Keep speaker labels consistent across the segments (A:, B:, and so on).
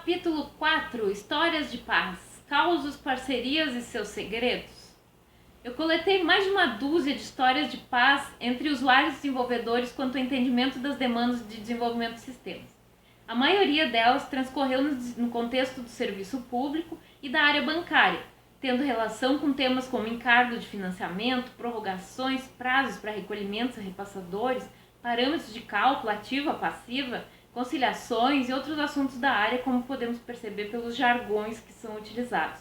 A: Capítulo 4. Histórias de paz, causos, parcerias e seus segredos. Eu coletei mais de uma dúzia de histórias de paz entre usuários e desenvolvedores quanto ao entendimento das demandas de desenvolvimento de sistemas. A maioria delas transcorreu no contexto do serviço público e da área bancária, tendo relação com temas como encargo de financiamento, prorrogações, prazos para recolhimentos a repassadores, parâmetros de cálculo, ativa, passiva, conciliações e outros assuntos da área, como podemos perceber pelos jargões que são utilizados.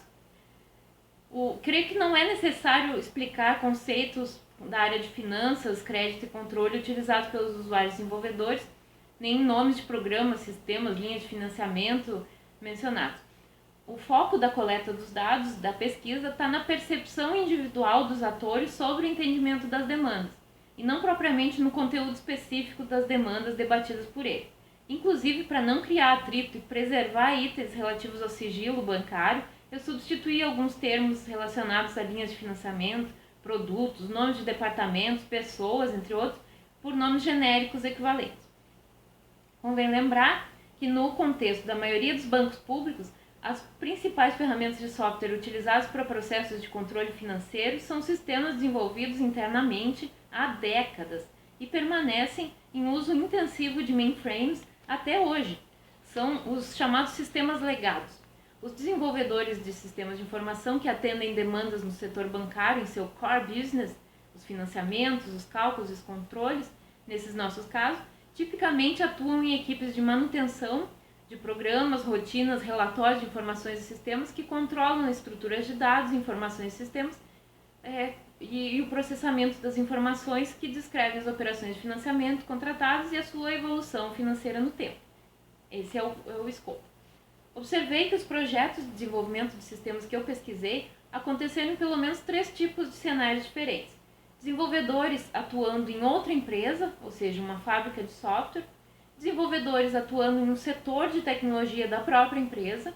A: Creio que não é necessário explicar conceitos da área de finanças, crédito e controle utilizados pelos usuários desenvolvedores, nem nomes de programas, sistemas, linhas de financiamento mencionados. O foco da coleta dos dados da pesquisa está na percepção individual dos atores sobre o entendimento das demandas, e não propriamente no conteúdo específico das demandas debatidas por ele. Inclusive, para não criar atrito e preservar itens relativos ao sigilo bancário, eu substituí alguns termos relacionados a linhas de financiamento, produtos, nomes de departamentos, pessoas, entre outros, por nomes genéricos equivalentes. Convém lembrar que, no contexto da maioria dos bancos públicos, as principais ferramentas de software utilizadas para processos de controle financeiro são sistemas desenvolvidos internamente há décadas e permanecem em uso intensivo de mainframes até hoje. São os chamados sistemas legados. Os desenvolvedores de sistemas de informação que atendem demandas no setor bancário em seu core business, os financiamentos, os cálculos e os controles, nesses nossos casos, tipicamente atuam em equipes de manutenção de programas, rotinas, relatórios de informações e sistemas que controlam estruturas de dados, informações e sistemas e o processamento das informações que descrevem as operações de financiamento contratadas e a sua evolução financeira no tempo. Esse é o escopo. Observei que os projetos de desenvolvimento de sistemas que eu pesquisei aconteceram em pelo menos 3 tipos de cenários diferentes. Desenvolvedores atuando em outra empresa, ou seja, uma fábrica de software, desenvolvedores atuando em um setor de tecnologia da própria empresa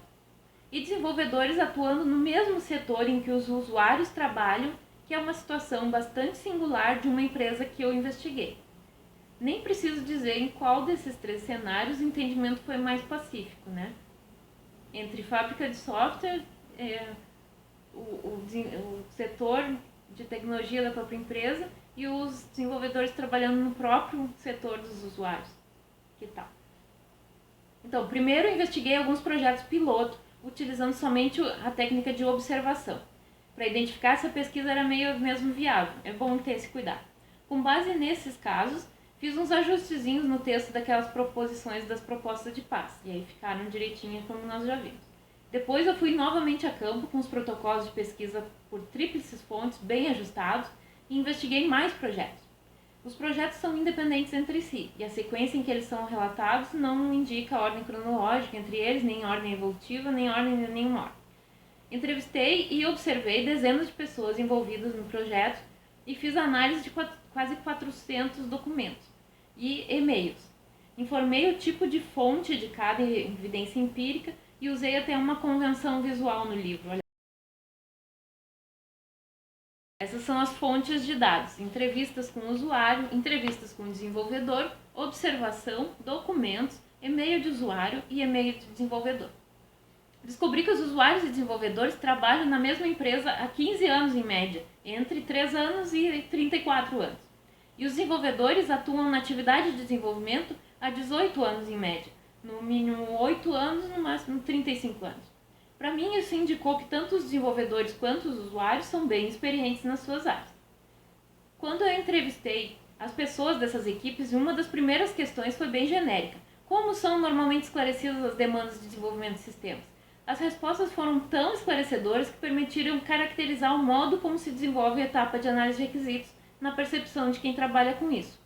A: e desenvolvedores atuando no mesmo setor em que os usuários trabalham, que é uma situação bastante singular de uma empresa que eu investiguei. Nem preciso dizer em qual desses 3 cenários o entendimento foi mais pacífico, né? Entre fábrica de software, o setor de tecnologia da própria empresa e os desenvolvedores trabalhando no próprio setor dos usuários. Que tal? Então, primeiro eu investiguei alguns projetos piloto, utilizando somente a técnica de observação. Para identificar se a pesquisa era mesmo viável. É bom ter esse cuidado. Com base nesses casos, fiz uns ajustezinhos no texto daquelas proposições das propostas de paz. E aí ficaram direitinho como nós já vimos. Depois eu fui novamente a campo com os protocolos de pesquisa por tríplices fontes bem ajustados e investiguei mais projetos. Os projetos são independentes entre si, e a sequência em que eles são relatados não indica ordem cronológica entre eles, nem ordem evolutiva, nem ordem de nenhuma ordem. Entrevistei e observei dezenas de pessoas envolvidas no projeto e fiz análise de quase 400 documentos e e-mails. Informei o tipo de fonte de cada evidência empírica e usei até uma convenção visual no livro. Essas são as fontes de dados: entrevistas com o usuário, entrevistas com o desenvolvedor, observação, documentos, e-mail de usuário e e-mail de desenvolvedor. Descobri que os usuários e desenvolvedores trabalham na mesma empresa há 15 anos em média, entre 3 anos e 34 anos. E os desenvolvedores atuam na atividade de desenvolvimento há 18 anos em média, no mínimo 8 anos, no máximo 35 anos. Para mim, isso indicou que tanto os desenvolvedores quanto os usuários são bem experientes nas suas áreas. Quando eu entrevistei as pessoas dessas equipes, uma das primeiras questões foi bem genérica: como são normalmente esclarecidas as demandas de desenvolvimento de sistemas? As respostas foram tão esclarecedoras que permitiram caracterizar o modo como se desenvolve a etapa de análise de requisitos na percepção de quem trabalha com isso.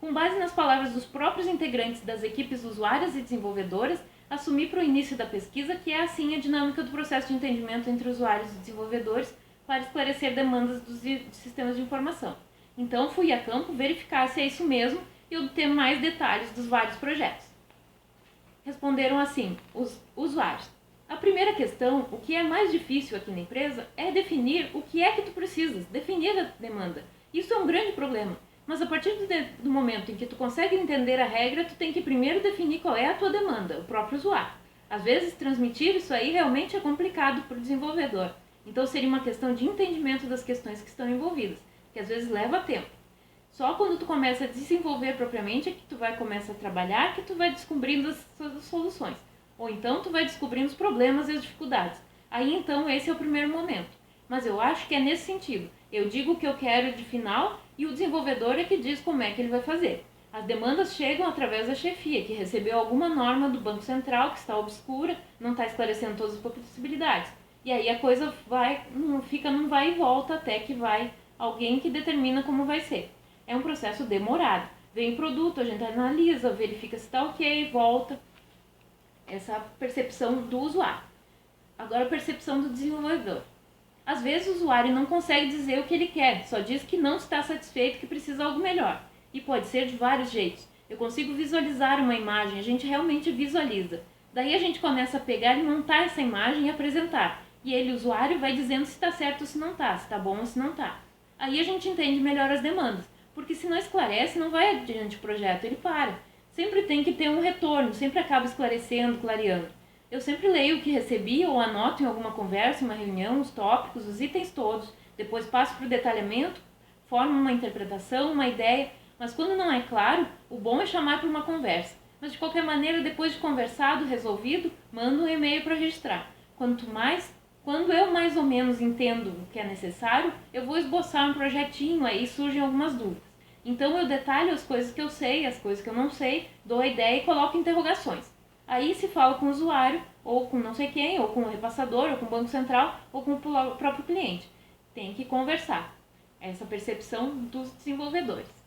A: Com base nas palavras dos próprios integrantes das equipes usuárias e desenvolvedoras, assumi para o início da pesquisa que é assim a dinâmica do processo de entendimento entre usuários e desenvolvedores para esclarecer demandas dos sistemas de informação. Então fui a campo verificar se é isso mesmo e obter mais detalhes dos vários projetos. Responderam assim os usuários: a primeira questão, o que é mais difícil aqui na empresa, é definir o que é que tu precisas, definir a demanda. Isso é um grande problema, mas a partir do momento em que tu consegue entender a regra, tu tem que primeiro definir qual é a tua demanda, o próprio usuário. Às vezes, transmitir isso aí realmente é complicado para o desenvolvedor. Então, seria uma questão de entendimento das questões que estão envolvidas, que às vezes leva tempo. Só quando tu começa a desenvolver propriamente é que tu vai começar a trabalhar, que tu vai descobrindo as soluções. Ou então tu vai descobrindo os problemas e as dificuldades. Aí então esse é o primeiro momento. Mas eu acho que é nesse sentido. Eu digo o que eu quero de final e o desenvolvedor é que diz como é que ele vai fazer. As demandas chegam através da chefia, que recebeu alguma norma do Banco Central que está obscura, não está esclarecendo todas as possibilidades. E aí a coisa fica num vai e volta até que vai alguém que determina como vai ser. É um processo demorado. Vem o produto, a gente analisa, verifica se está ok, volta. Essa percepção do usuário. Agora a percepção do desenvolvedor. Às vezes o usuário não consegue dizer o que ele quer, só diz que não está satisfeito, que precisa de algo melhor. E pode ser de vários jeitos. Eu consigo visualizar uma imagem, a gente realmente visualiza. Daí a gente começa a pegar e montar essa imagem e apresentar. E ele, o usuário, vai dizendo se está certo ou se não está, se está bom ou se não está. Aí a gente entende melhor as demandas, porque se não esclarece, não vai adiante o projeto, ele para. Sempre tem que ter um retorno, sempre acaba esclarecendo, clareando. Eu sempre leio o que recebi ou anoto em alguma conversa, uma reunião, os tópicos, os itens todos. Depois passo para o detalhamento, formo uma interpretação, uma ideia. Mas quando não é claro, o bom é chamar para uma conversa. Mas de qualquer maneira, depois de conversado, resolvido, mando um e-mail para registrar. Quando eu mais ou menos entendo o que é necessário, eu vou esboçar um projetinho, aí surgem algumas dúvidas. Então eu detalho as coisas que eu sei, as coisas que eu não sei, dou a ideia e coloco interrogações. Aí se fala com o usuário, ou com não sei quem, ou com o repassador, ou com o Banco Central, ou com o próprio cliente. Tem que conversar. Essa percepção dos desenvolvedores.